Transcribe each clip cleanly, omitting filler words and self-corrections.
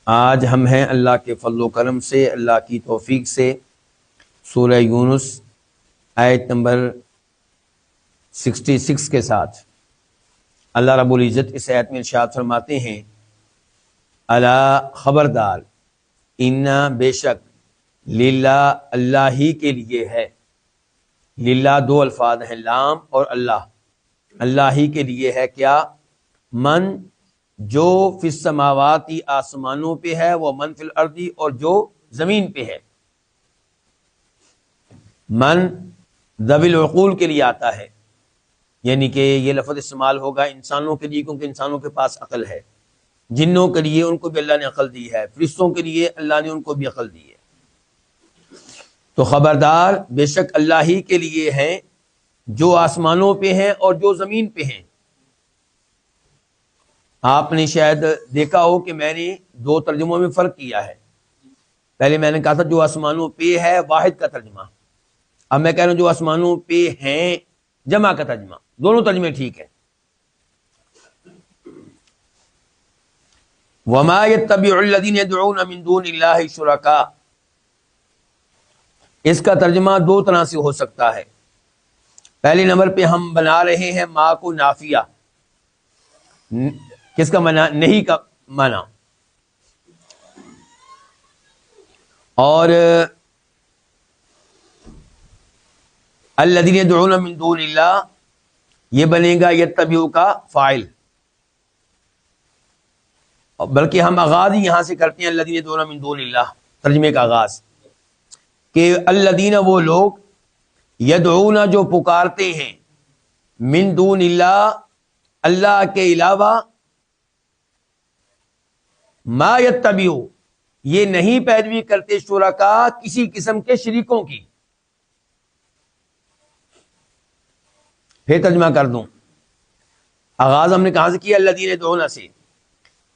آج ہم ہیں اللہ کے فضل و کرم سے، اللہ کی توفیق سے سورہ یونس آیت نمبر 66 کے ساتھ۔ اللہ رب العزت اس آیت میں ارشاد فرماتے ہیں، الا خبردار، انا بے شک، للہ اللہ ہی کے لیے ہے۔ للہ دو الفاظ ہیں، لام اور اللہ۔ اللہ ہی کے لیے ہے کیا؟ من جو فی السماواتی آسمانوں پہ ہے، وہ من فی الارضی اور جو زمین پہ ہے۔ من ذوی العقول کے لیے آتا ہے، یعنی کہ یہ لفظ استعمال ہوگا انسانوں کے لیے کیونکہ انسانوں کے پاس عقل ہے، جنوں کے لیے ان کو بھی اللہ نے عقل دی ہے، فرشتوں کے لیے اللہ نے ان کو بھی عقل دی ہے۔ تو خبردار، بے شک اللہ ہی کے لیے ہیں جو آسمانوں پہ ہیں اور جو زمین پہ ہیں۔ آپ نے شاید دیکھا ہو کہ میں نے دو ترجموں میں فرق کیا ہے۔ پہلے میں نے کہا تھا جو آسمانوں پہ ہے واحد کا ترجمہ، اب میں کہہ رہا ہوں جو آسمانوں پہ ہیں جمع کا ترجمہ۔ دونوں ترجمے ٹھیک ہیں۔ وما يتبع الذين يدعون من دون الله شركاء، اس کا ترجمہ دو طرح سے ہو سکتا ہے۔ پہلے نمبر پہ ہم بنا رہے ہیں ما کو نافیہ، کس کا معنی؟ نہیں کا معنی، اور الذین یدعون من دون اللہ یہ بنے گا یتبعوا کا فاعل، بلکہ ہم آغاز ہی یہاں سے کرتے ہیں الذین یدعون من دون اللہ، ترجمے کا آغاز، کہ الذین وہ لوگ، یدعون جو پکارتے ہیں، من دون اللہ اللہ کے علاوہ، ما یتبعوا یہ نہیں پیروی کرتے، شرکا کسی قسم کے شریکوں کی۔ پھر ترجمہ کر دوں، آغاز ہم نے کہاں سے کیا؟ الذین یدعون سے،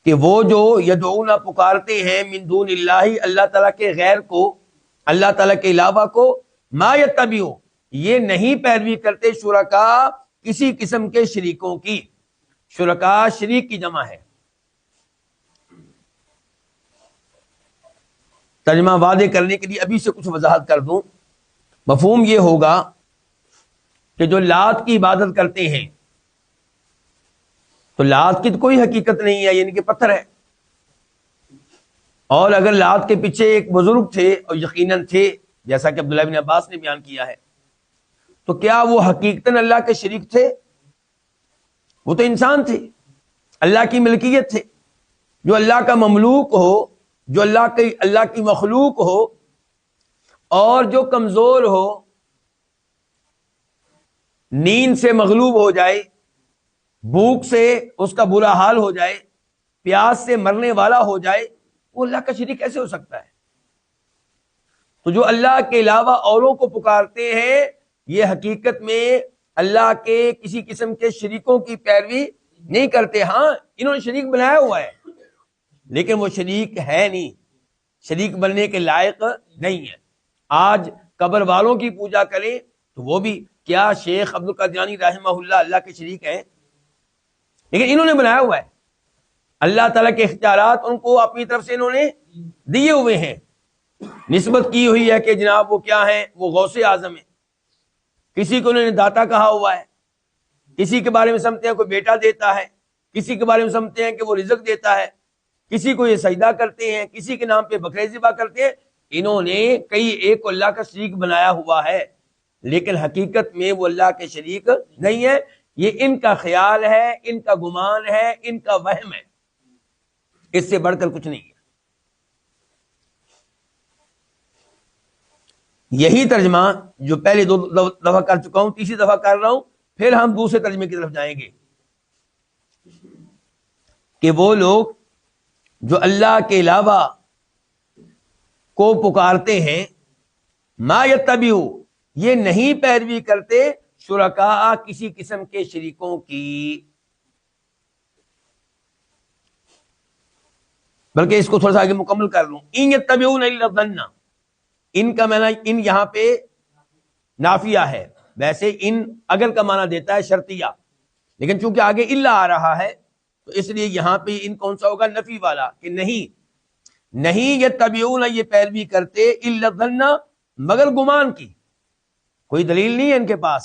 کہ وہ جو یدعون پکارتے ہیں من دون اللہ اللہ تعالیٰ کے غیر کو، اللہ تعالیٰ کے علاوہ کو، ما یتبعوا یہ نہیں پیروی کرتے، شرکا کسی قسم کے شریکوں کی۔ شرکا شریک کی جمع ہے۔ ترجمہ واضح کرنے کے لیے ابھی سے کچھ وضاحت کر دوں۔ مفہوم یہ ہوگا کہ جو لات کی عبادت کرتے ہیں، تو لات کی تو کوئی حقیقت نہیں ہے، یعنی کہ پتھر ہے، اور اگر لات کے پیچھے ایک بزرگ تھے، اور یقیناً تھے جیسا کہ عبداللہ بن عباس نے بیان کیا ہے، تو کیا وہ حقیقتاً اللہ کے شریک تھے؟ وہ تو انسان تھے، اللہ کی ملکیت تھے۔ جو اللہ کا مملوک ہو، جو اللہ کی مخلوق ہو، اور جو کمزور ہو، نیند سے مغلوب ہو جائے، بھوک سے اس کا برا حال ہو جائے، پیاس سے مرنے والا ہو جائے، وہ اللہ کا شریک کیسے ہو سکتا ہے؟ تو جو اللہ کے علاوہ اوروں کو پکارتے ہیں، یہ حقیقت میں اللہ کے کسی قسم کے شریکوں کی پیروی نہیں کرتے۔ ہاں انہوں نے شریک بنایا ہوا ہے، لیکن وہ شریک ہے نہیں، شریک بننے کے لائق نہیں ہے۔ آج قبر والوں کی پوجا کریں تو وہ بھی کیا شیخ عبد القادر جیلانی رحمہ اللہ کے شریک ہیں؟ لیکن انہوں نے بنایا ہوا ہے۔ اللہ تعالیٰ کے اختیارات ان کو اپنی طرف سے انہوں نے دیے ہوئے ہیں، نسبت کی ہوئی ہے کہ جناب وہ کیا ہیں؟ وہ غوث اعظم ہیں۔ کسی کو انہوں نے داتا کہا ہوا ہے، کسی کے بارے میں سمجھتے ہیں کوئی بیٹا دیتا ہے، کسی کے بارے میں سمجھتے ہیں کہ وہ رزق دیتا ہے، کسی کو یہ سجدہ کرتے ہیں، کسی کے نام پہ بکرے ذبح کرتے ہیں۔ انہوں نے کئی ایک کو اللہ کا شریک بنایا ہوا ہے، لیکن حقیقت میں وہ اللہ کے شریک نہیں ہے۔ یہ ان کا خیال ہے، ان کا گمان ہے، ان کا وہم ہے، اس سے بڑھ کر کچھ نہیں ہے۔ یہی ترجمہ جو پہلے دو دفعہ کر چکا ہوں، تیسری دفعہ کر رہا ہوں، پھر ہم دوسرے ترجمے کی طرف جائیں گے، کہ وہ لوگ جو اللہ کے علاوہ کو پکارتے ہیں، ما یتبعوا یہ نہیں پیروی کرتے، شرکاء کسی قسم کے شریکوں کی۔ بلکہ اس کو تھوڑا سا آگے مکمل کر لوں، ان یتبعون الا الظن، ان کا معنی، ان یہاں پہ نافیہ ہے، ویسے ان اگر کا معنی دیتا ہے شرطیہ، لیکن چونکہ آگے الا آ رہا ہے تو اس لیے یہاں پہ ان کون سا ہوگا؟ نفی والا، کہ نہیں، نہیں یتبعون یہ پیروی کرتے الا الظن مگر گمان کی، کوئی دلیل نہیں ہے ان کے پاس،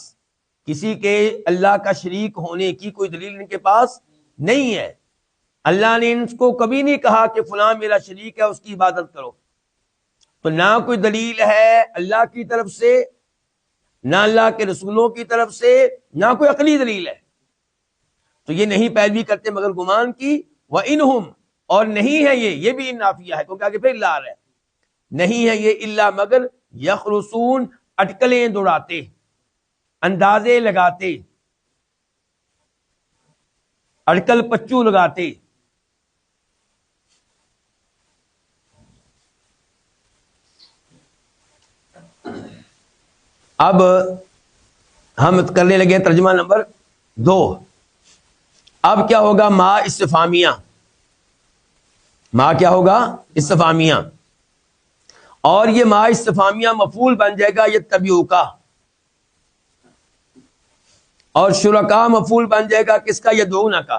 کسی کے اللہ کا شریک ہونے کی کوئی دلیل ان کے پاس نہیں ہے۔ اللہ نے ان کو کبھی نہیں کہا کہ فلاں میرا شریک ہے اس کی عبادت کرو، تو نہ کوئی دلیل ہے اللہ کی طرف سے، نہ اللہ کے رسولوں کی طرف سے، نہ کوئی عقلی دلیل ہے، تو یہ نہیں پیروی کرتے مگر گمان کی۔ وَإِنْهُمْ اور نہیں ہے یہ بھی نافیہ ہے کیونکہ آگے پھر لا رہا ہے، نہیں ہے یہ الا مگر یخرسون اٹکلیں دوڑاتے، اندازے لگاتے، اٹکل پچو لگاتے۔ اب ہم کرنے لگے ترجمہ نمبر 2۔ اب کیا ہوگا؟ ما استفہامیہ، ما کیا ہوگا؟ استفہامیہ، اور یہ ما استفہامیہ مفعول بن جائے گا یتبعوا کا، اور شرکا مفعول بن جائے گا کس کا؟ یدعون کا۔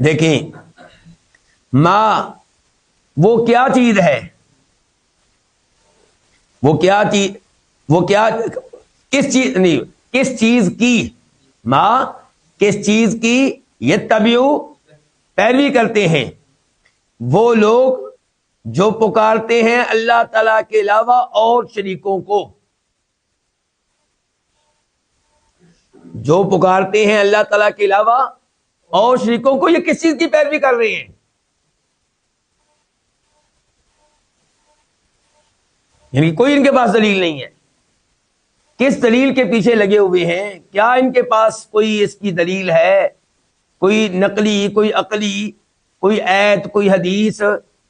دیکھیں ما وہ کیا چیز ہے، کس چیز نہیں، کس چیز کی، ما کس چیز کی، یتبعو پیروی کرتے ہیں وہ لوگ جو پکارتے ہیں اللہ تعالی کے علاوہ اور شریکوں کو، جو پکارتے ہیں اللہ تعالی کے علاوہ اور شریکوں کو، یہ کس چیز کی پیروی کر رہے ہیں؟ یعنی کوئی ان کے پاس دلیل نہیں ہے، کس دلیل کے پیچھے لگے ہوئے ہیں؟ کیا ان کے پاس کوئی اس کی دلیل ہے؟ کوئی نقلی، کوئی عقلی، کوئی آیت، کوئی حدیث؟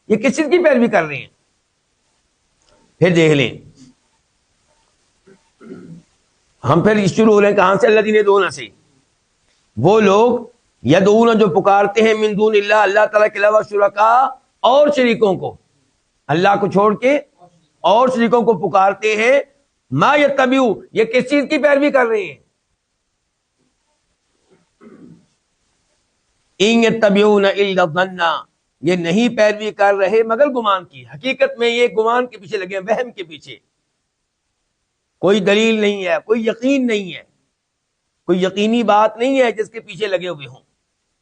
یہ کس چیز کی پیروی کر رہے ہیں؟ پھر دیکھ لیں، ہم پھر شروع ہو رہے ہیں کہاں سے؟ الذین یدعون سے، وہ لوگ یدعون جو پکارتے ہیں من دون اللہ اللہ تعالیٰ کے علاوہ شرکا اور شریکوں کو، اللہ کو چھوڑ کے اور شریکوں کو پکارتے ہیں، ما یتبعو یہ کس چیز کی پیروی کر رہے ہیں؟ ان یتبعون الا الظن یہ نہیں پیروی کر رہے مگر گمان کی، حقیقت میں یہ گمان کے پیچھے لگے ہیں، وہم کے پیچھے، کوئی دلیل نہیں ہے، کوئی یقین نہیں ہے، کوئی یقینی بات نہیں ہے جس کے پیچھے لگے ہوئے ہوں۔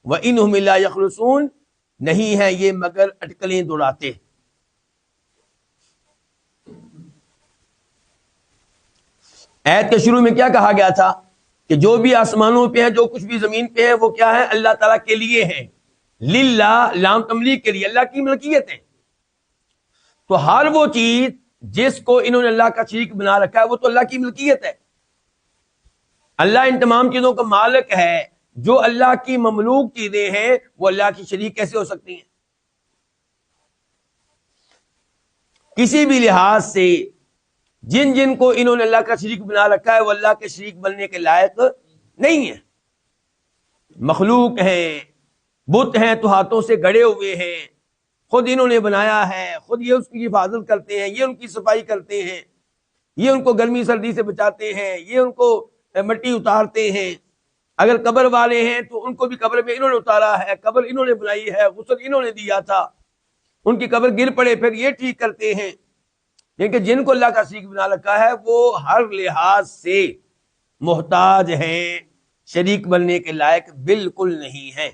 وَإِنْهُمْ إِلَّا يَخْرُصُونَ نہیں ہے یہ مگر اٹکلیں دوڑاتے۔ آیت کے شروع میں کیا کہا گیا تھا کہ جو بھی آسمانوں پہ ہے، جو کچھ بھی زمین پہ ہے، وہ کیا ہے؟ اللہ تعالیٰ کے لیے ہے، للہ لام تملیک کے لیے، اللہ کی ملکیت ہے۔ تو ہر وہ چیز جس کو انہوں نے اللہ کا شریک بنا رکھا ہے وہ تو اللہ کی ملکیت ہے، اللہ ان تمام چیزوں کا مالک ہے۔ جو اللہ کی مملوک چیزیں ہیں وہ اللہ کی شریک کیسے ہو سکتی ہیں؟ کسی بھی لحاظ سے جن جن کو انہوں نے اللہ کا شریک بنا رکھا ہے وہ اللہ کے شریک بننے کے لائق نہیں ہے، مخلوق ہیں، بت ہیں تو ہاتھوں سے گڑے ہوئے ہیں، خود انہوں نے بنایا ہے، خود یہ اس کی حفاظت کرتے ہیں، یہ ان کی صفائی کرتے ہیں، یہ ان کو گرمی سردی سے بچاتے ہیں، یہ ان کو مٹی اتارتے ہیں۔ اگر قبر والے ہیں تو ان کو بھی قبر میں انہوں نے اتارا ہے، قبر انہوں نے بنائی ہے، غسل انہوں نے دیا تھا، ان کی قبر گر پڑے پھر یہ ٹھیک کرتے ہیں۔ لیکن جن کو اللہ کا شریک بنا رکھا ہے وہ ہر لحاظ سے محتاج ہیں، شریک بننے کے لائق بالکل نہیں ہیں۔